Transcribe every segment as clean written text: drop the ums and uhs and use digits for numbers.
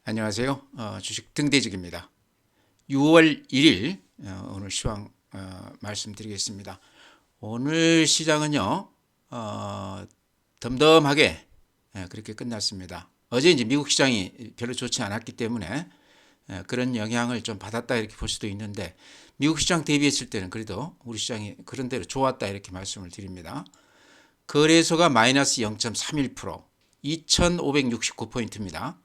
안녕하세요. 주식 등대직입니다. 6월 1일 오늘 시황 말씀드리겠습니다. 오늘 시장은요 덤덤하게 그렇게 끝났습니다. 어제 이제 미국 시장이 별로 좋지 않았기 때문에 그런 영향을 좀 받았다 이렇게 볼 수도 있는데, 미국 시장 대비했을 때는 그래도 우리 시장이 그런 대로 좋았다 이렇게 말씀을 드립니다. 거래소가 마이너스 0.31%, 2569포인트입니다.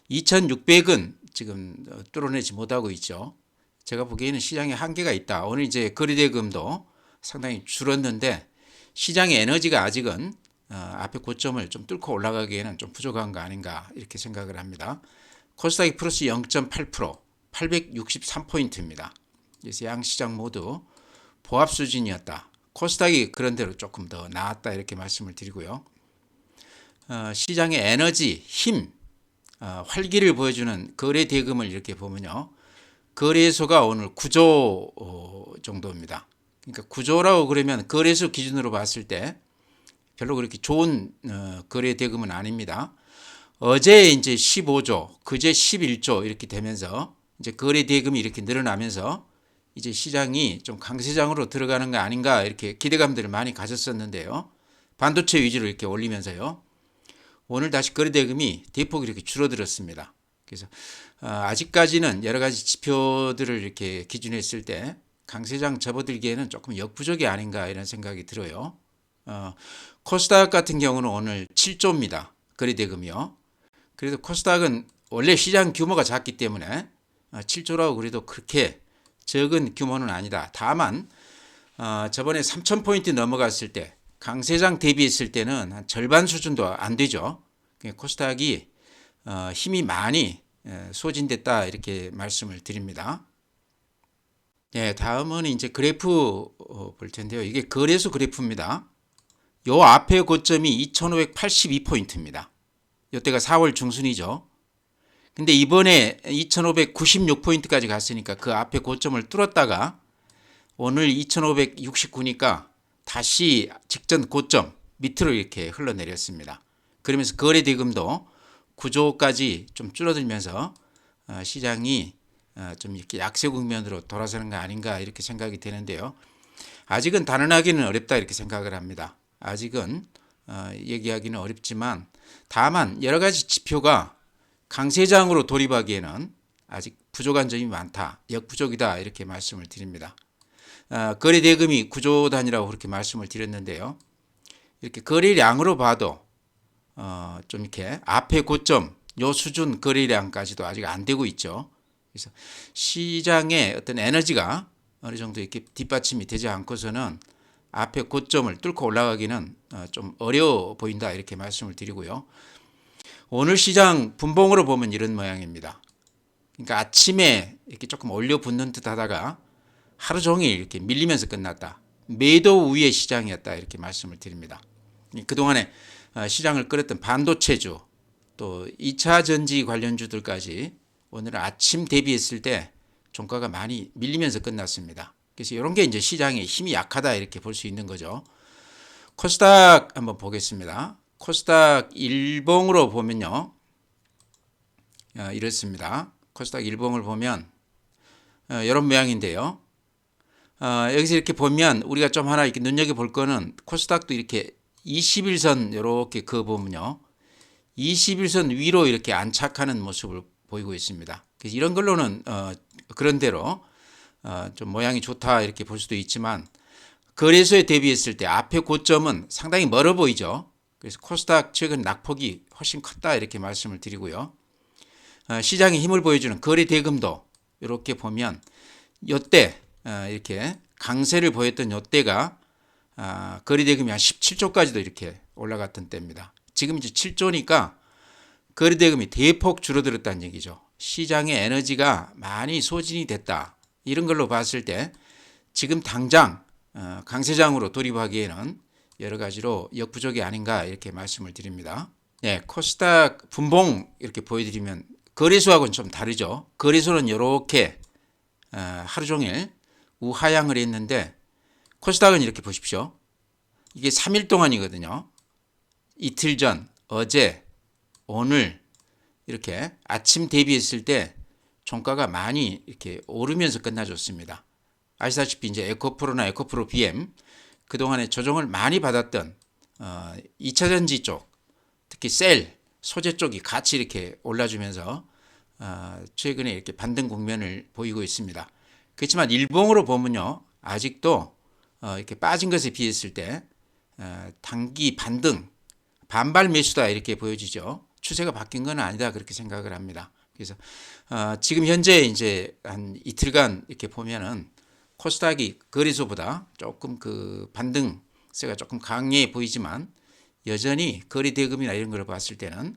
2600은 지금 뚫어내지 못하고 있죠. 제가 보기에는 시장에 한계가 있다. 오늘 이제 거래대금도 상당히 줄었는데 시장의 에너지가 아직은 앞에 고점을 좀 뚫고 올라가기에는 좀 부족한 거 아닌가 이렇게 생각을 합니다. 코스닥이 플러스 0.8%, 863포인트입니다. 그래서 양 시장 모두 보합 수준이었다. 코스닥이 그런 대로 조금 더 나았다 이렇게 말씀을 드리고요. 시장의 에너지, 힘, 활기를 보여주는 거래 대금을 이렇게 보면요, 거래소가 오늘 9조 정도입니다. 그러니까 9조라고 그러면 거래소 기준으로 봤을 때 별로 그렇게 좋은 거래 대금은 아닙니다. 어제 이제 15조, 그제 11조 이렇게 되면서 이제 거래 대금이 이렇게 늘어나면서 이제 시장이 좀 강세장으로 들어가는 거 아닌가 이렇게 기대감들을 많이 가졌었는데요. 반도체 위주로 이렇게 올리면서요, 오늘 다시 거래대금이 대폭 이렇게 줄어들었습니다. 그래서 아직까지는 여러 가지 지표들을 이렇게 기준했을 때 강세장 접어들기에는 조금 역부족이 아닌가 이런 생각이 들어요. 코스닥 같은 경우는 오늘 7조입니다. 거래대금이요. 그래도 코스닥은 원래 시장 규모가 작기 때문에 7조라고 그래도 그렇게 적은 규모는 아니다. 다만 저번에 3,000포인트 넘어갔을 때 강세장 대비했을 때는 한 절반 수준도 안 되죠. 코스닥이 힘이 많이 소진됐다 이렇게 말씀을 드립니다. 네, 다음은 이제 그래프 볼 텐데요. 이게 거래소 그래프입니다. 요 앞에 고점이 2,582포인트입니다. 이때가 4월 중순이죠. 근데 이번에 2,596포인트까지 갔으니까 그 앞에 고점을 뚫었다가 오늘 2,569니까 다시 직전 고점 밑으로 이렇게 흘러내렸습니다. 그러면서 거래 대금도 9조까지 좀 줄어들면서 시장이 좀 이렇게 약세 국면으로 돌아서는 거 아닌가 이렇게 생각이 되는데요. 아직은 단언하기는 어렵다 이렇게 생각을 합니다. 아직은 얘기하기는 어렵지만, 다만 여러 가지 지표가 강세장으로 돌입하기에는 아직 부족한 점이 많다, 역부족이다 이렇게 말씀을 드립니다. 거래 대금이 9조 단위라고 그렇게 말씀을 드렸는데요. 이렇게 거래량으로 봐도 좀 이렇게 앞에 고점 요 수준 거래량까지도 아직 안 되고 있죠. 그래서 시장의 어떤 에너지가 어느 정도 이렇게 뒷받침이 되지 않고서는 앞에 고점을 뚫고 올라가기는 좀 어려워 보인다 이렇게 말씀을 드리고요. 오늘 시장 분봉으로 보면 이런 모양입니다. 그러니까 아침에 이렇게 조금 올려 붙는 듯 하다가 하루 종일 이렇게 밀리면서 끝났다. 매도 우위의 시장이었다 이렇게 말씀을 드립니다. 그동안에 시장을 끌었던 반도체주, 또 2차 전지 관련주들까지 오늘 아침 대비했을 때 종가가 많이 밀리면서 끝났습니다. 그래서 이런 게 이제 시장의 힘이 약하다 이렇게 볼 수 있는 거죠. 코스닥 한번 보겠습니다. 코스닥 일봉으로 보면요, 이렇습니다. 코스닥 일봉을 보면 이런 모양인데요. 여기서 이렇게 보면 우리가 좀 하나 이렇게 눈여겨볼 거는, 코스닥도 이렇게 21선 이렇게 그어보면요, 21선 위로 이렇게 안착하는 모습을 보이고 있습니다. 그래서 이런 걸로는 그런 대로 좀 모양이 좋다 이렇게 볼 수도 있지만, 거래소에 대비했을 때 앞에 고점은 상당히 멀어 보이죠. 그래서 코스닥 최근 낙폭이 훨씬 컸다 이렇게 말씀을 드리고요. 시장의 힘을 보여주는 거래 대금도 이렇게 보면 이때 이렇게 강세를 보였던 이때가 거래 대금이 한 17조까지도 이렇게 올라갔던 때입니다. 지금 이제 7조니까 거래 대금이 대폭 줄어들었다는 얘기죠. 시장의 에너지가 많이 소진이 됐다. 이런 걸로 봤을 때 지금 당장 강세장으로 돌입하기에는 여러 가지로 역부족이 아닌가 이렇게 말씀을 드립니다. 네, 코스닥 분봉 이렇게 보여드리면 거래소하고는 좀 다르죠. 거래소는 이렇게 하루 종일 우하향을 했는데, 코스닥은 이렇게 보십시오. 이게 3일 동안이거든요. 이틀 전, 어제, 오늘 이렇게 아침 대비했을 때 종가가 많이 이렇게 오르면서 끝나줬습니다. 아시다시피 이제 에코프로나 에코프로 BM 그동안에 조정을 많이 받았던 2차전지 쪽, 특히 셀, 소재 쪽이 같이 이렇게 올라주면서 최근에 이렇게 반등 국면을 보이고 있습니다. 그렇지만 일봉으로 보면요, 아직도 이렇게 빠진 것에 비했을 때 단기 반등, 반발 매수다 이렇게 보여지죠. 추세가 바뀐 건 아니다 그렇게 생각을 합니다. 그래서 지금 현재 이제 한 이틀간 이렇게 보면은 코스닥이 거래소보다 조금 그 반등세가 조금 강해 보이지만 여전히 거래 대금이나 이런 걸 봤을 때는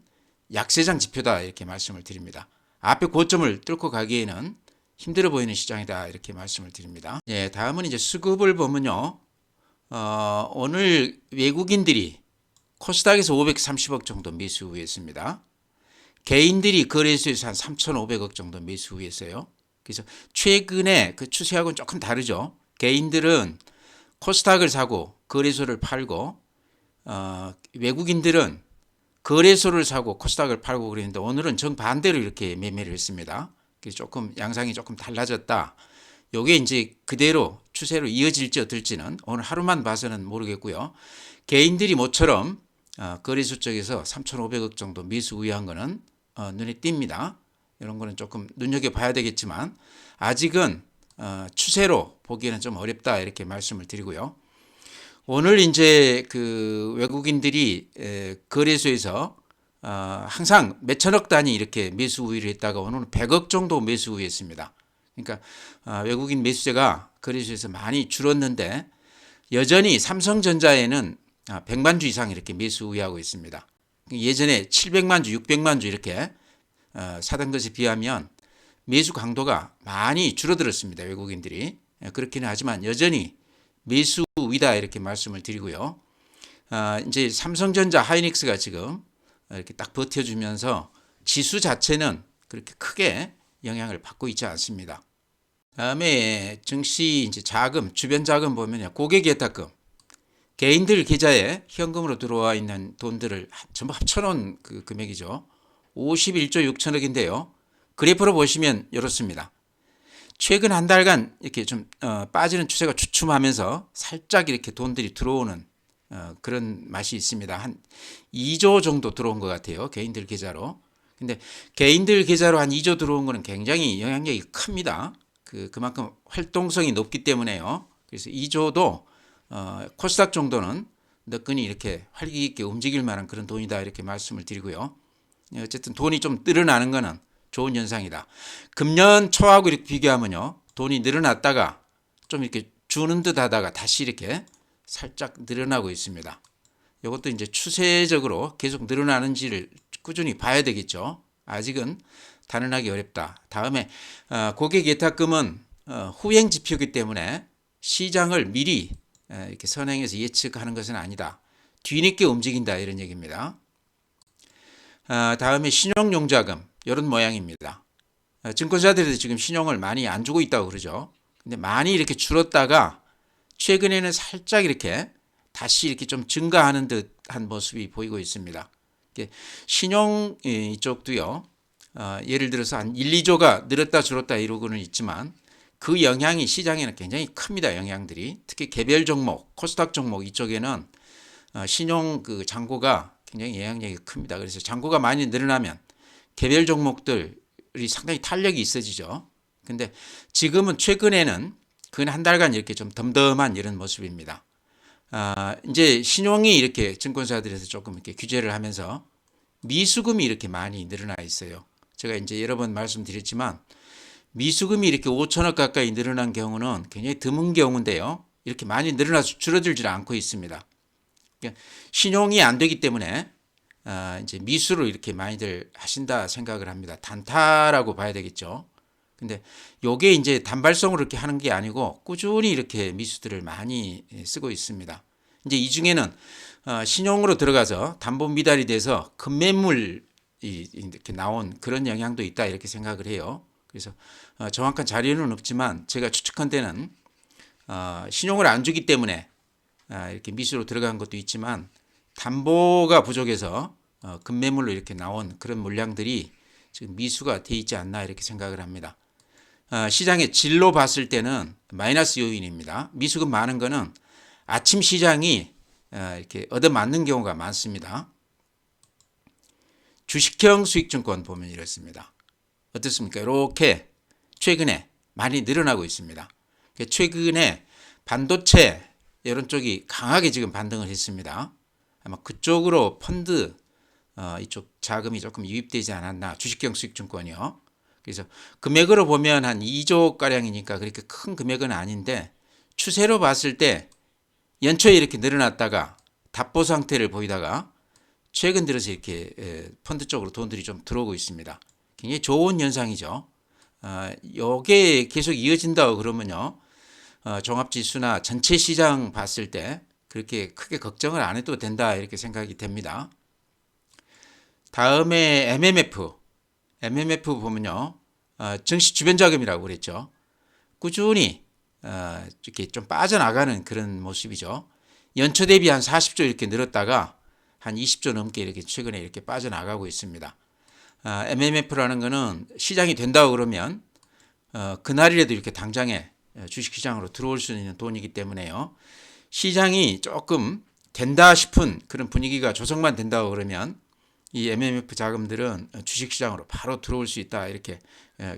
약세장 지표다 이렇게 말씀을 드립니다. 앞에 고점을 뚫고 가기에는 힘들어 보이는 시장이다 이렇게 말씀을 드립니다. 예, 다음은 이제 수급을 보면요, 오늘 외국인들이 코스닥에서 530억 정도 매수 후했습니다. 개인들이 거래소에서 한 3,500억 정도 매수 후했어요. 그래서 최근에 그 추세하고는 조금 다르죠. 개인들은 코스닥을 사고 거래소를 팔고 외국인들은 거래소를 사고 코스닥을 팔고 그랬는데 오늘은 정반대로 이렇게 매매를 했습니다. 그래서 조금 양상이 조금 달라졌다. 요게 이제 그대로 추세로 이어질지 어떨지는 오늘 하루만 봐서는 모르겠고요. 개인들이 모처럼 거래소 쪽에서 3,500억 정도 매수 우회한 거는 눈에 띕니다. 이런 거는 조금 눈여겨봐야 되겠지만 아직은 추세로 보기에는 좀 어렵다 이렇게 말씀을 드리고요. 오늘 이제 그 외국인들이 거래소에서 항상 몇천억 단위 이렇게 매수 우위를 했다가 오늘은 100억 정도 매수 우위했습니다. 그러니까 외국인 매수세가 거래소에서 많이 줄었는데 여전히 삼성전자에는 100만 주 이상 이렇게 매수 우위하고 있습니다. 예전에 700만 주, 600만 주 이렇게 사던 것에 비하면 매수 강도가 많이 줄어들었습니다. 외국인들이. 그렇기는 하지만 여전히 매수 우위다 이렇게 말씀을 드리고요. 이제 삼성전자, 하이닉스가 지금 이렇게 딱 버텨주면서 지수 자체는 그렇게 크게 영향을 받고 있지 않습니다. 다음에 증시 이제 자금, 주변 자금 보면요, 고객 예탁금, 개인들 계좌에 현금으로 들어와 있는 돈들을 전부 합쳐놓은 그 금액이죠. 51조 6천억인데요. 그래프로 보시면 이렇습니다. 최근 한 달간 이렇게 좀 빠지는 추세가 주춤하면서 살짝 이렇게 돈들이 들어오는 그런 맛이 있습니다. 한 2조 정도 들어온 것 같아요. 개인들 계좌로. 근데 개인들 계좌로 한 2조 들어온 거는 굉장히 영향력이 큽니다. 그만큼 활동성이 높기 때문에요. 그래서 2조도 코스닥 정도는 너끈히 이렇게 활기 있게 움직일 만한 그런 돈이다 이렇게 말씀을 드리고요. 어쨌든 돈이 좀 늘어나는 거는 좋은 현상이다. 금년 초하고 이렇게 비교하면요, 돈이 늘어났다가 좀 이렇게 주는 듯 하다가 다시 이렇게 살짝 늘어나고 있습니다. 이것도 이제 추세적으로 계속 늘어나는지를 꾸준히 봐야 되겠죠. 아직은 단언하기 어렵다. 다음에 고객 예탁금은 후행 지표이기 때문에 시장을 미리 이렇게 선행해서 예측하는 것은 아니다. 뒤늦게 움직인다 이런 얘기입니다. 다음에 신용용자금 이런 모양입니다. 증권사들이 지금 신용을 많이 안 주고 있다고 그러죠. 근데 많이 이렇게 줄었다가 최근에는 살짝 이렇게 다시 이렇게 좀 증가하는 듯한 모습이 보이고 있습니다. 신용 이쪽도요. 예를 들어서 한 1, 2조가 늘었다 줄었다 이러고는 있지만 그 영향이 시장에는 굉장히 큽니다. 영향들이. 특히 개별 종목, 코스닥 종목 이쪽에는 신용 그 잔고가 굉장히 영향력이 큽니다. 그래서 잔고가 많이 늘어나면 개별 종목들이 상당히 탄력이 있어지죠. 근데 지금은 최근에는 근 한 달간 이렇게 좀 덤덤한 이런 모습입니다. 이제 신용이 이렇게 증권사들에서 조금 이렇게 규제를 하면서 미수금이 이렇게 많이 늘어나 있어요. 제가 이제 여러 번 말씀드렸지만 미수금이 이렇게 5천억 가까이 늘어난 경우는 굉장히 드문 경우인데요. 이렇게 많이 늘어나서 줄어들지 않고 있습니다. 신용이 안 되기 때문에 이제 미수로 이렇게 많이들 하신다 생각을 합니다. 단타라고 봐야 되겠죠. 근데 요게 이제 단발성으로 이렇게 하는 게 아니고 꾸준히 이렇게 미수들을 많이 쓰고 있습니다. 이제 이 중에는 신용으로 들어가서 담보 미달이 돼서 급매물이 이렇게 나온 그런 영향도 있다 이렇게 생각을 해요. 그래서 정확한 자료는 없지만 제가 추측한 데는 신용을 안 주기 때문에 이렇게 미수로 들어간 것도 있지만 담보가 부족해서 급매물로 이렇게 나온 그런 물량들이 지금 미수가 돼 있지 않나 이렇게 생각을 합니다. 시장의 질로 봤을 때는 마이너스 요인입니다. 미수금 많은 거는 아침 시장이 이렇게 얻어맞는 경우가 많습니다. 주식형 수익증권 보면 이렇습니다. 어떻습니까? 이렇게 최근에 많이 늘어나고 있습니다. 최근에 반도체 이런 쪽이 강하게 지금 반등을 했습니다. 아마 그쪽으로 펀드 이쪽 자금이 조금 유입되지 않았나, 주식형 수익증권이요. 그래서 금액으로 보면 한 2조 가량이니까 그렇게 큰 금액은 아닌데 추세로 봤을 때 연초에 이렇게 늘어났다가 답보 상태를 보이다가 최근 들어서 이렇게 펀드 쪽으로 돈들이 좀 들어오고 있습니다. 굉장히 좋은 현상이죠. 이게 계속 이어진다고 그러면요, 종합지수나 전체 시장 봤을 때 그렇게 크게 걱정을 안 해도 된다 이렇게 생각이 됩니다. 다음에 MMF 보면요, 증시 주변 자금이라고 그랬죠. 꾸준히 이렇게 좀 빠져나가는 그런 모습이죠. 연초 대비 한 40조 이렇게 늘었다가 한 20조 넘게 이렇게 최근에 이렇게 빠져나가고 있습니다. MMF라는 거는 시장이 된다고 그러면 그날이라도 이렇게 당장에 주식시장으로 들어올 수 있는 돈이기 때문에요. 시장이 조금 된다 싶은 그런 분위기가 조성만 된다고 그러면 이 MMF 자금들은 주식시장으로 바로 들어올 수 있다 이렇게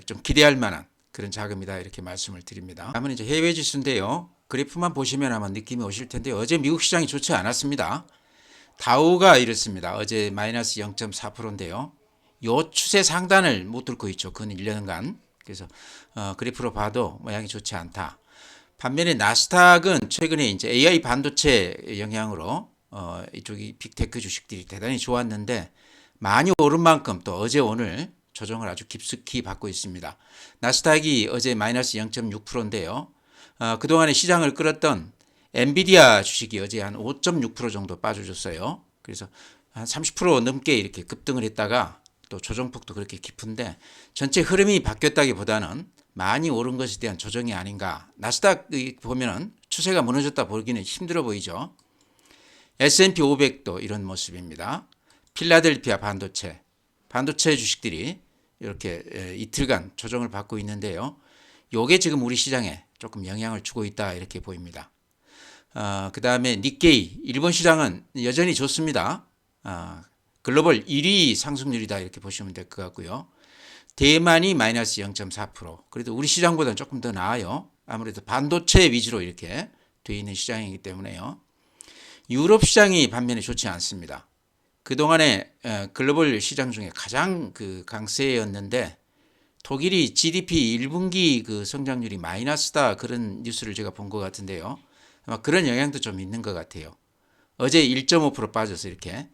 좀 기대할 만한 그런 자금이다 이렇게 말씀을 드립니다. 다음은 이제 해외 지수인데요. 그래프만 보시면 아마 느낌이 오실 텐데 어제 미국 시장이 좋지 않았습니다. 다우가 이렇습니다. 어제 마이너스 0.4%인데요. 요 추세 상단을 못 뚫고 있죠. 근 1년간. 그래서 그래프로 봐도 모양이 좋지 않다. 반면에 나스닥은 최근에 이제 AI 반도체 영향으로 이쪽이 빅테크 주식들이 대단히 좋았는데 많이 오른 만큼 또 어제 오늘 조정을 아주 깊숙이 받고 있습니다. 나스닥이 어제 마이너스 0.6%인데요. 그동안에 시장을 끌었던 엔비디아 주식이 어제 한 5.6% 정도 빠져줬어요. 그래서 한 30% 넘게 이렇게 급등을 했다가 또 조정폭도 그렇게 깊은데 전체 흐름이 바뀌었다기보다는 많이 오른 것에 대한 조정이 아닌가. 나스닥 보면은 추세가 무너졌다 보기는 힘들어 보이죠. S&P 500도 이런 모습입니다. 필라델피아 반도체 주식들이 이렇게 이틀간 조정을 받고 있는데요. 요게 지금 우리 시장에 조금 영향을 주고 있다 이렇게 보입니다. 그 다음에 니케이 일본 시장은 여전히 좋습니다. 글로벌 1위 상승률이다 이렇게 보시면 될 것 같고요. 대만이 마이너스 0.4%. 그래도 우리 시장보다는 조금 더 나아요. 아무래도 반도체 위주로 이렇게 되어 있는 시장이기 때문에요. 유럽 시장이 반면에 좋지 않습니다. 그동안에 글로벌 시장 중에 가장 그 강세였는데 독일이 GDP 1분기 그 성장률이 마이너스다 그런 뉴스를 제가 본 것 같은데요. 아마 그런 영향도 좀 있는 것 같아요. 어제 1.5% 빠져서 이렇게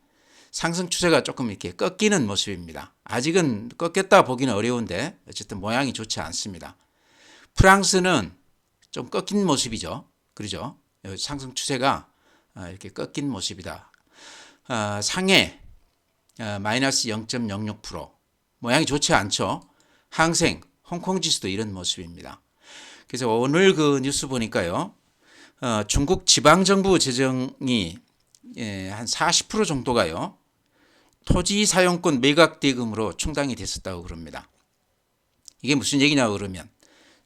상승 추세가 조금 이렇게 꺾이는 모습입니다. 아직은 꺾였다 보기는 어려운데 어쨌든 모양이 좋지 않습니다. 프랑스는 좀 꺾인 모습이죠. 그러죠? 상승 추세가 이렇게 꺾인 모습이다. 상해 마이너스 0.06% 모양이 좋지 않죠. 항생, 홍콩 지수도 이런 모습입니다. 그래서 오늘 그 뉴스 보니까요. 중국 지방정부 재정이 한 40% 정도가요. 토지 사용권 매각 대금으로 충당이 됐었다고 그럽니다. 이게 무슨 얘기냐고 그러면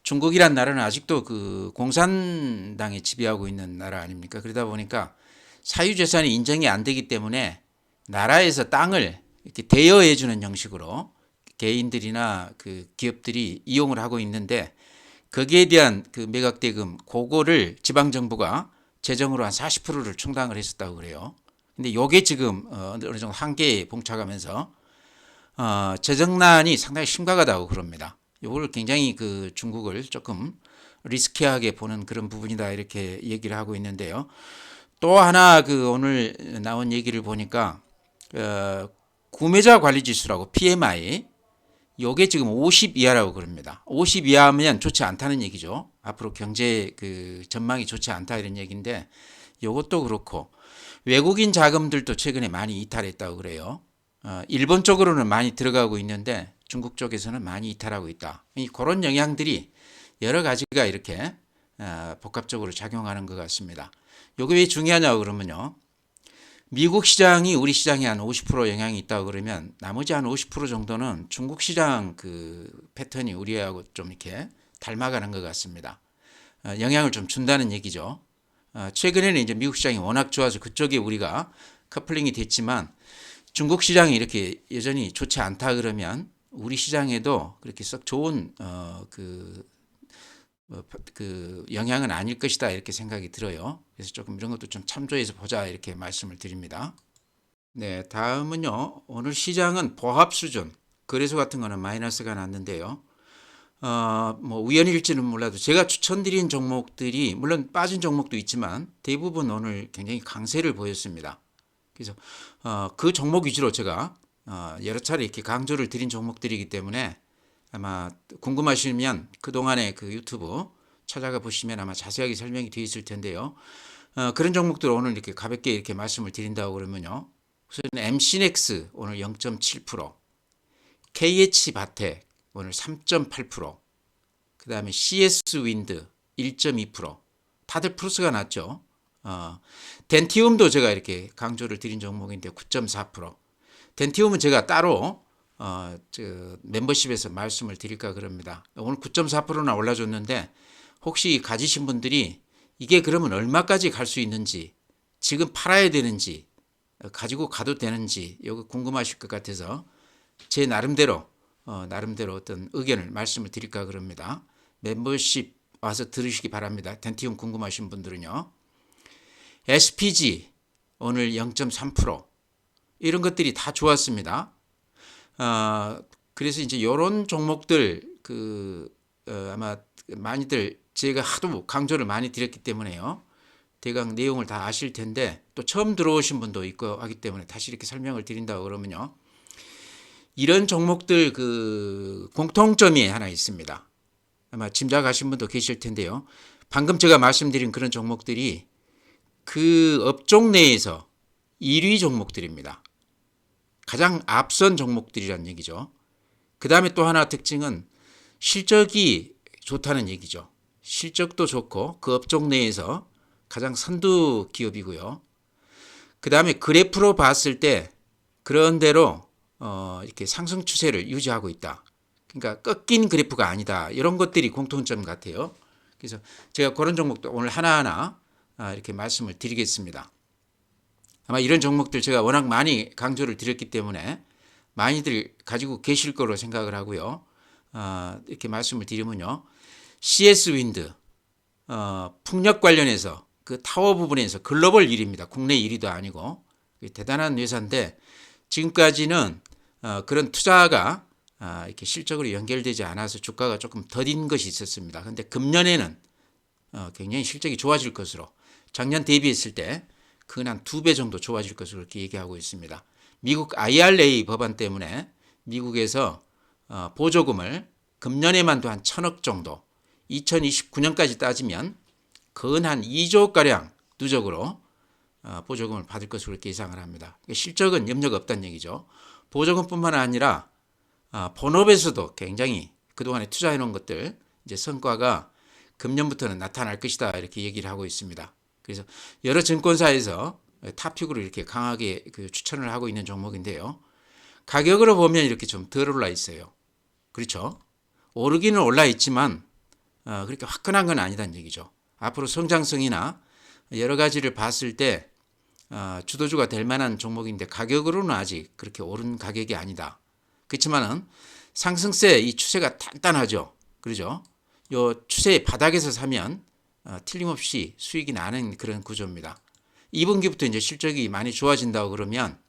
중국이란 나라는 아직도 그 공산당에 지배하고 있는 나라 아닙니까? 그러다 보니까 사유재산이 인정이 안 되기 때문에 나라에서 땅을 이렇게 대여해 주는 형식으로 개인들이나 그 기업들이 이용을 하고 있는데 거기에 대한 그 매각대금 그거를 지방정부가 재정으로 한 40%를 충당을 했었다고 그래요. 근데 요게 지금 어느 정도 한계에 봉착하면서 재정난이 상당히 심각하다고 그럽니다. 요걸 굉장히 그 중국을 조금 리스키하게 보는 그런 부분이다 이렇게 얘기를 하고 있는데요. 또 하나 그 오늘 나온 얘기를 보니까 구매자 관리 지수라고 PMI 요게 지금 50 이하라고 그럽니다. 50 이하면 좋지 않다는 얘기죠. 앞으로 경제 그 전망이 좋지 않다 이런 얘기인데 요것도 그렇고 외국인 자금들도 최근에 많이 이탈했다고 그래요. 일본 쪽으로는 많이 들어가고 있는데 중국 쪽에서는 많이 이탈하고 있다. 그런 영향들이 여러 가지가 이렇게 복합적으로 작용하는 것 같습니다. 요게 왜 중요하냐고 그러면요. 미국 시장이 우리 시장에 한 50% 영향이 있다고 그러면 나머지 한 50% 정도는 중국 시장 그 패턴이 우리하고 좀 이렇게 닮아가는 것 같습니다. 영향을 좀 준다는 얘기죠. 최근에는 이제 미국 시장이 워낙 좋아서 그쪽에 우리가 커플링이 됐지만 중국 시장이 이렇게 여전히 좋지 않다 그러면 우리 시장에도 그렇게 썩 좋은 그 영향은 아닐 것이다 이렇게 생각이 들어요. 그래서 조금 이런 것도 좀 참조해서 보자 이렇게 말씀을 드립니다. 네, 다음은요. 오늘 시장은 보합 수준, 거래소 같은 거는 마이너스가 났는데요. 뭐 우연일지는 몰라도 제가 추천드린 종목들이 물론 빠진 종목도 있지만 대부분 오늘 굉장히 강세를 보였습니다. 그래서 그 종목 위주로 제가 여러 차례 이렇게 강조를 드린 종목들이기 때문에 아마 궁금하시면 그동안의 그 유튜브 찾아가 보시면 아마 자세하게 설명이 되어 있을 텐데요. 그런 종목들 오늘 이렇게 가볍게 이렇게 말씀을 드린다고 그러면요. 우선 MC넥스 오늘 0.7%, KH바텍 오늘 3.8%, 그 다음에 CS윈드 1.2%, 다들 플러스가 났죠. 덴티움도 제가 이렇게 강조를 드린 종목인데 9.4%. 덴티움은 제가 따로 멤버십에서 말씀을 드릴까 그럽니다. 오늘 9.4%나 올라줬는데 혹시 가지신 분들이 이게 그러면 얼마까지 갈 수 있는지, 지금 팔아야 되는지, 가지고 가도 되는지 이거 궁금하실 것 같아서 제 나름대로 어떤 의견을 말씀을 드릴까 그럽니다. 멤버십 와서 들으시기 바랍니다. 덴티움 궁금하신 분들은요. SPG 오늘 0.3% 이런 것들이 다 좋았습니다. 그래서 이제 이런 종목들 아마 많이들 제가 하도 강조를 많이 드렸기 때문에요. 대강 내용을 다 아실 텐데 또 처음 들어오신 분도 있고 하기 때문에 다시 이렇게 설명을 드린다고 그러면요. 이런 종목들 그 공통점이 하나 있습니다. 아마 짐작하신 분도 계실 텐데요. 방금 제가 말씀드린 그런 종목들이 그 업종 내에서 1위 종목들입니다. 가장 앞선 종목들이란 얘기죠. 그 다음에 또 하나 특징은 실적이 좋다는 얘기죠. 실적도 좋고 그 업종 내에서 가장 선두 기업이고요. 그 다음에 그래프로 봤을 때 그런 대로 이렇게 상승 추세를 유지하고 있다. 그러니까 꺾인 그래프가 아니다. 이런 것들이 공통점 같아요. 그래서 제가 그런 종목도 오늘 하나하나 이렇게 말씀을 드리겠습니다. 아마 이런 종목들 제가 워낙 많이 강조를 드렸기 때문에 많이들 가지고 계실 거로 생각을 하고요. 이렇게 말씀을 드리면요. CS윈드 풍력 관련해서 그 타워 부분에서 글로벌 1위입니다. 국내 1위도 아니고 대단한 회사인데 지금까지는 그런 투자가 이렇게 실적으로 연결되지 않아서 주가가 조금 더딘 것이 있었습니다. 그런데 금년에는 굉장히 실적이 좋아질 것으로 작년 대비했을 때 그건 한 2배 정도 좋아질 것으로 이렇게 얘기하고 있습니다. 미국 IRA 법안 때문에 미국에서 보조금을 금년에만도 한 1,000억 정도 2029년까지 따지면 근 한 2조가량 누적으로 보조금을 받을 것으로 이렇게 예상을 합니다. 실적은 염려가 없다는 얘기죠. 보조금뿐만 아니라 본업에서도 굉장히 그동안에 투자해 놓은 것들 이제 성과가 금년부터는 나타날 것이다 이렇게 얘기를 하고 있습니다. 그래서 여러 증권사에서 탑픽으로 이렇게 강하게 추천을 하고 있는 종목인데요. 가격으로 보면 이렇게 좀 덜 올라 있어요. 그렇죠? 오르기는 올라 있지만 그렇게 화끈한 건 아니다는 얘기죠. 앞으로 성장성이나 여러 가지를 봤을 때 주도주가 될 만한 종목인데 가격으로는 아직 그렇게 오른 가격이 아니다. 그렇지만은 상승세 이 추세가 단단하죠. 그러죠? 요 추세의 바닥에서 사면 틀림없이 수익이 나는 그런 구조입니다. 2분기부터 이제 실적이 많이 좋아진다고 그러면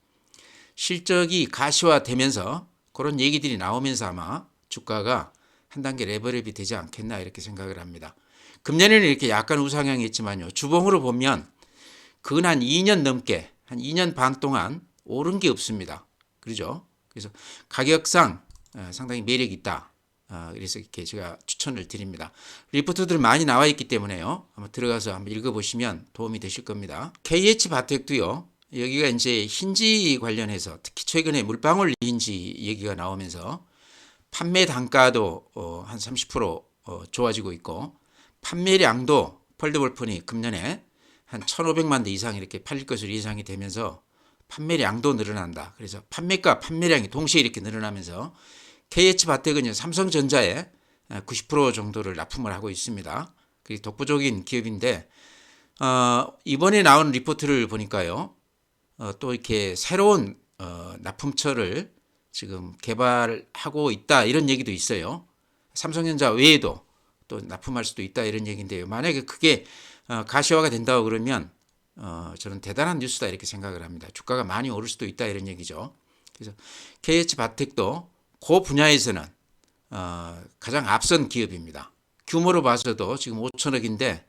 실적이 가시화되면서 그런 얘기들이 나오면서 아마 주가가 한 단계 레벨업이 되지 않겠나 이렇게 생각을 합니다. 금년에는 이렇게 약간 우상향이 있지만요. 주봉으로 보면 근 한 2년 넘게 한 2년 반 동안 오른 게 없습니다. 그렇죠? 그래서 가격상 상당히 매력이 있다. 그래서 이렇게 제가 추천을 드립니다. 리포트들 많이 나와 있기 때문에요. 한번 들어가서 한번 읽어보시면 도움이 되실 겁니다. KH바텍도요. 여기가 이제 힌지 관련해서 특히 최근에 물방울 힌지 얘기가 나오면서 판매 단가도 한 30% 좋아지고 있고 판매량도 폴더블 폰이 금년에 한 1,500만 대 이상 이렇게 팔릴 것으로 예상이 되면서 판매량도 늘어난다. 그래서 판매가 판매량이 동시에 이렇게 늘어나면서 KH바텍은 삼성전자에 90% 정도를 납품을 하고 있습니다. 그게 독보적인 기업인데 이번에 나온 리포트를 보니까요. 또 이렇게 새로운 납품처를 지금 개발하고 있다 이런 얘기도 있어요. 삼성전자 외에도 또 납품할 수도 있다 이런 얘기인데요. 만약에 그게 가시화가 된다고 그러면 저는 대단한 뉴스다 이렇게 생각을 합니다. 주가가 많이 오를 수도 있다 이런 얘기죠. 그래서 KH바텍도 그 분야에서는 가장 앞선 기업입니다. 규모로 봐서도 지금 5천억인데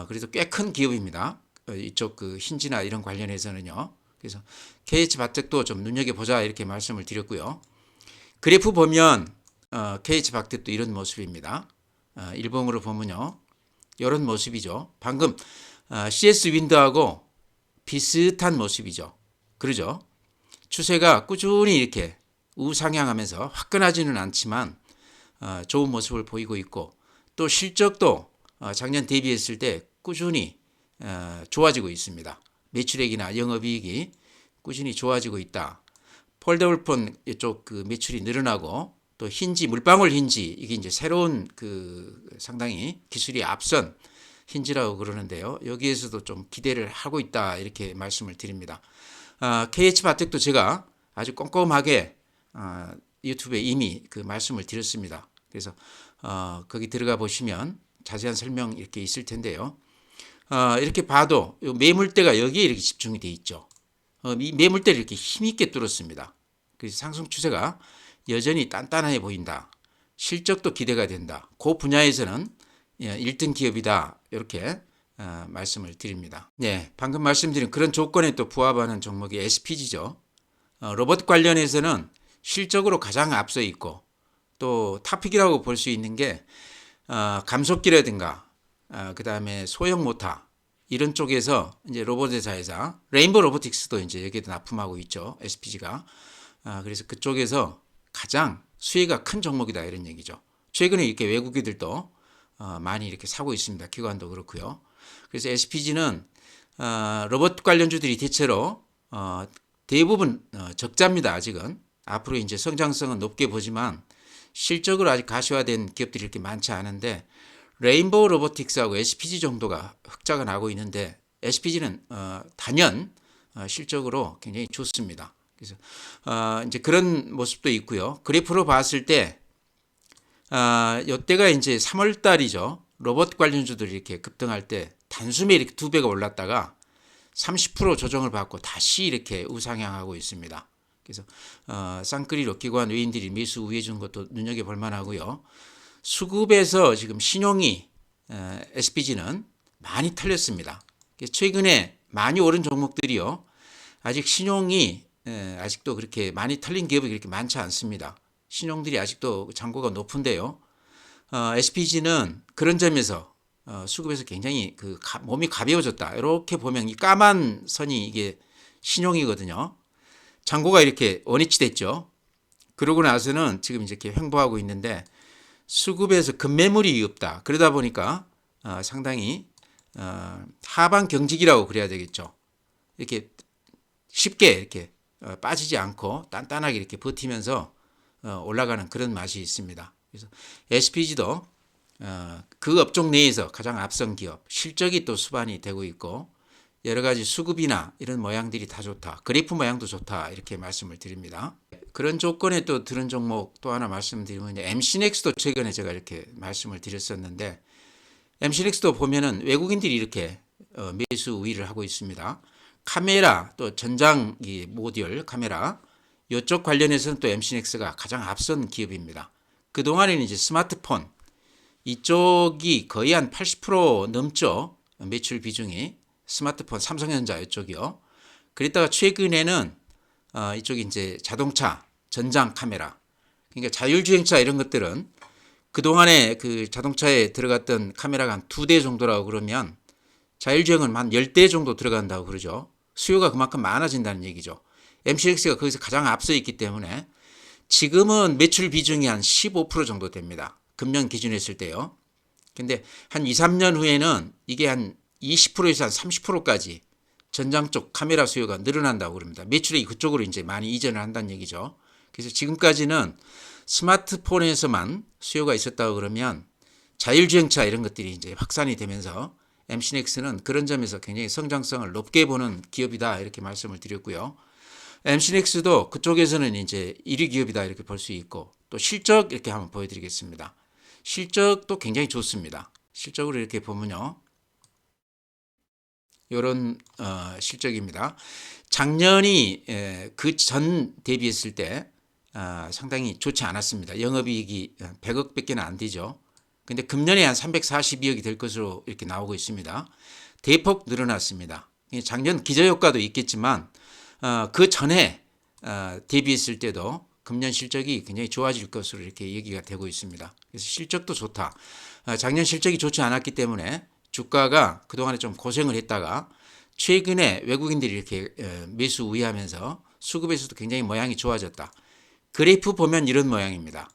그래도 꽤 큰 기업입니다. 이쪽 그 힌지나 이런 관련해서는요. 그래서 KH바텍도 좀 눈여겨보자 이렇게 말씀을 드렸고요. 그래프 보면 KH바텍도 이런 모습입니다. 일봉으로 보면요. 이런 모습이죠. 방금 CS 윈드하고 비슷한 모습이죠. 그러죠? 추세가 꾸준히 이렇게 우상향하면서 화끈하지는 않지만 좋은 모습을 보이고 있고 또 실적도 작년 대비했을 때 꾸준히 좋아지고 있습니다. 매출액이나 영업이익이 꾸준히 좋아지고 있다. 폴더블폰 이쪽 그 매출이 늘어나고 또 힌지 물방울 힌지 이게 이제 새로운 그 상당히 기술이 앞선 힌지라고 그러는데요. 여기에서도 좀 기대를 하고 있다 이렇게 말씀을 드립니다. KH바텍도 제가 아주 꼼꼼하게 유튜브에 이미 그 말씀을 드렸습니다. 그래서 거기 들어가 보시면 자세한 설명 이렇게 있을 텐데요. 이렇게 봐도 매물대가 여기에 이렇게 집중이 돼 있죠. 이 매물대를 이렇게 힘있게 뚫었습니다. 그래서 상승 추세가 여전히 단단해 보인다. 실적도 기대가 된다. 그 분야에서는 1등 기업이다. 이렇게 말씀을 드립니다. 네, 방금 말씀드린 그런 조건에 또 부합하는 종목이 SPG죠. 로봇 관련해서는 실적으로 가장 앞서 있고 또 탑픽이라고 볼 수 있는 게 감속기라든가 그 다음에 소형 모터 이런 쪽에서 이제 로봇 회사에서 레인보 로보틱스도 이제 여기에도 납품하고 있죠. SPG가. 그래서 그쪽에서 가장 수혜가 큰 종목이다 이런 얘기죠. 최근에 이렇게 외국인들도 많이 이렇게 사고 있습니다. 기관도 그렇고요. 그래서 SPG는 로봇 관련주들이 대체로 대부분 적자입니다. 아직은. 앞으로 이제 성장성은 높게 보지만 실적으로 아직 가시화된 기업들이 이렇게 많지 않은데 레인보우 로보틱스하고 SPG 정도가 흑자가 나고 있는데 SPG는 단연 실적으로 굉장히 좋습니다. 그래서 이제 그런 모습도 있고요. 그래프로 봤을 때 이때가 이제 3월 달이죠. 로봇 관련주들이 이렇게 급등할 때 단숨에 이렇게 2배가 올랐다가 30% 조정을 받고 다시 이렇게 우상향하고 있습니다. 그래서 쌍끌이로 기관 외인들이 매수 우회해 준 것도 눈여겨볼 만하고요. 수급에서 지금 신용이 SPG는 많이 털렸습니다. 최근에 많이 오른 종목들이요. 아직 신용이 아직도 그렇게 많이 털린 기업이 그렇게 많지 않습니다. 신용들이 아직도 잔고가 높은데요. SPG는 그런 점에서 수급에서 굉장히 그 몸이 가벼워졌다. 이렇게 보면 이 까만 선이 이게 신용이거든요. 잔고가 이렇게 원위치 됐죠. 그러고 나서는 지금 이렇게 횡보하고 있는데 수급에서 급매물이 없다. 그러다 보니까 상당히 하방 경직이라고 그래야 되겠죠. 이렇게 쉽게 이렇게 빠지지 않고 단단하게 이렇게 버티면서 올라가는 그런 맛이 있습니다. 그래서 SPG도 그 업종 내에서 가장 앞선 기업, 실적이 또 수반이 되고 있고 여러 가지 수급이나 이런 모양들이 다 좋다. 그래프 모양도 좋다. 이렇게 말씀을 드립니다. 그런 조건에 또 드는 종목 또 하나 말씀드리면 MC넥스도 최근에 제가 이렇게 말씀을 드렸었는데 MC넥스도 보면은 외국인들이 이렇게 매수 우위를 하고 있습니다. 카메라 또 전장기 모듈 카메라 이쪽 관련해서는 또 MC넥스가 가장 앞선 기업입니다. 그동안에는 이제 스마트폰 이쪽이 거의 한 80% 넘죠. 매출 비중이 스마트폰 삼성전자 이쪽이요. 그랬다가 최근에는 이쪽이 이제 자동차 전장 카메라 그러니까 자율주행차 이런 것들은 그동안에 그 자동차에 들어갔던 카메라가 한 2대 정도라고 그러면 자율주행은 한 10대 정도 들어간다고 그러죠. 수요가 그만큼 많아진다는 얘기죠. MCX가 거기서 가장 앞서 있기 때문에 지금은 매출 비중이 한 15% 정도 됩니다. 금년 기준으로 했을 때요. 근데 한 2, 3년 후에는 이게 한 20%에서 한 30%까지 전장 쪽 카메라 수요가 늘어난다고 그럽니다. 매출이 그쪽으로 이제 많이 이전을 한다는 얘기죠. 그래서 지금까지는 스마트폰에서만 수요가 있었다고 그러면 자율주행차 이런 것들이 이제 확산이 되면서 MC넥스는 그런 점에서 굉장히 성장성을 높게 보는 기업이다 이렇게 말씀을 드렸고요. MC넥스도 그쪽에서는 이제 1위 기업이다 이렇게 볼 수 있고 또 실적 이렇게 한번 보여드리겠습니다. 실적도 굉장히 좋습니다. 실적으로 이렇게 보면요. 이런 실적입니다. 작년이 그 전 대비했을 때 상당히 좋지 않았습니다. 영업이익이 100억 밖에는 안 되죠. 근데 금년에 한 342억이 될 것으로 이렇게 나오고 있습니다. 대폭 늘어났습니다. 작년 기저효과도 있겠지만 그 전에 대비했을 때도 금년 실적이 굉장히 좋아질 것으로 이렇게 얘기가 되고 있습니다. 그래서 실적도 좋다. 작년 실적이 좋지 않았기 때문에 주가가 그동안에 좀 고생을 했다가 최근에 외국인들이 이렇게 매수 우위하면서 수급에서도 굉장히 모양이 좋아졌다. 그래프 보면 이런 모양입니다.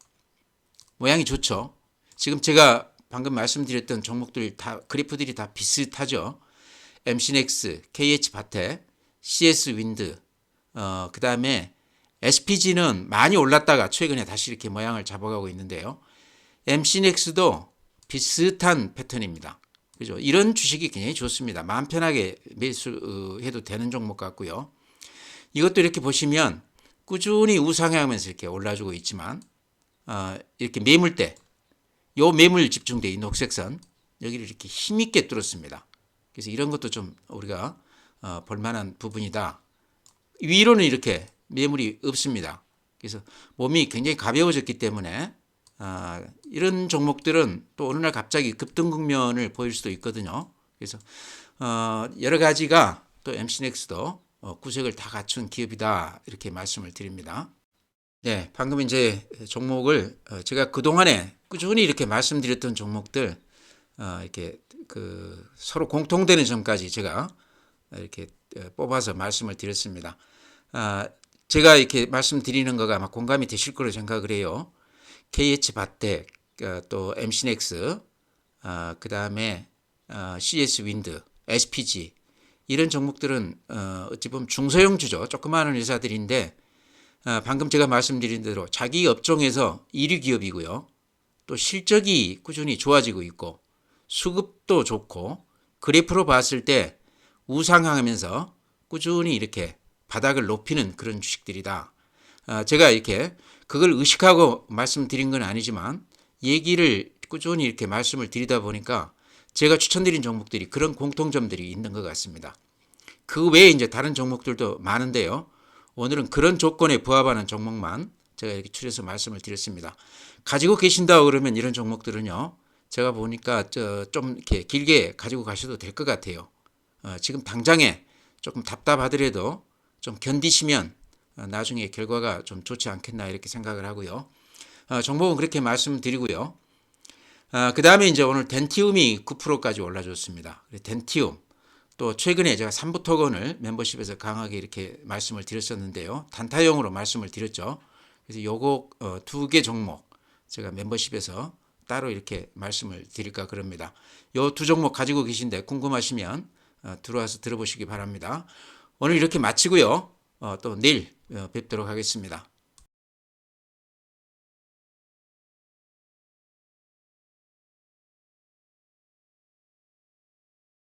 모양이 좋죠. 지금 제가 방금 말씀드렸던 종목들 다 그래프들이 다 비슷하죠. MC넥스, KH바텍, CS윈드, 그 다음에 SPG는 많이 올랐다가 최근에 다시 이렇게 모양을 잡아가고 있는데요. MC넥스도 비슷한 패턴입니다. 그죠? 이런 주식이 굉장히 좋습니다. 마음 편하게 매수해도 되는 종목 같고요. 이것도 이렇게 보시면 꾸준히 우상향하면서 이렇게 올라주고 있지만 이렇게 매물대, 요 매물 집중대 이 녹색선 여기를 이렇게 힘있게 뚫었습니다. 그래서 이런 것도 좀 우리가 볼만한 부분이다. 위로는 이렇게 매물이 없습니다. 그래서 몸이 굉장히 가벼워졌기 때문에 이런 종목들은 또 어느 날 갑자기 급등 국면을 보일 수도 있거든요. 그래서 여러 가지가 또 MC넥스도 구색을 다 갖춘 기업이다 이렇게 말씀을 드립니다. 네, 방금 이제 종목을 제가 그동안에 꾸준히 이렇게 말씀드렸던 종목들 이렇게 그 서로 공통되는 점까지 제가 이렇게 뽑아서 말씀을 드렸습니다. 제가 이렇게 말씀드리는 거가 아마 공감이 되실 거로 생각을 해요. KH바텍, 또 MC넥스, 그 다음에 CS윈드, SPG 이런 종목들은 어찌 보면 중소형주죠. 조그마한 회사들인데 방금 제가 말씀드린 대로 자기 업종에서 1위 기업이고요. 또 실적이 꾸준히 좋아지고 있고 수급도 좋고 그래프로 봤을 때 우상향하면서 꾸준히 이렇게 바닥을 높이는 그런 주식들이다. 제가 이렇게 그걸 의식하고 말씀드린 건 아니지만 얘기를 꾸준히 이렇게 말씀을 드리다 보니까 제가 추천드린 종목들이 그런 공통점들이 있는 것 같습니다. 그 외에 이제 다른 종목들도 많은데요. 오늘은 그런 조건에 부합하는 종목만 제가 이렇게 추려서 말씀을 드렸습니다. 가지고 계신다고 그러면 이런 종목들은요. 제가 보니까 좀 이렇게 길게 가지고 가셔도 될 것 같아요. 지금 당장에 조금 답답하더라도 좀 견디시면 나중에 결과가 좀 좋지 않겠나 이렇게 생각을 하고요. 종목은 그렇게 말씀드리고요. 그 다음에 이제 오늘 덴티움이 9%까지 올라줬습니다. 덴티움 또 최근에 제가 삼부토건을 멤버십에서 강하게 이렇게 말씀을 드렸었는데요. 단타형으로 말씀을 드렸죠. 그래서 요거 두 개 종목 제가 멤버십에서 따로 이렇게 말씀을 드릴까 그럽니다. 요 두 종목 가지고 계신데 궁금하시면 들어와서 들어보시기 바랍니다. 오늘 이렇게 마치고요. 또 내일 뵙도록 하겠습니다.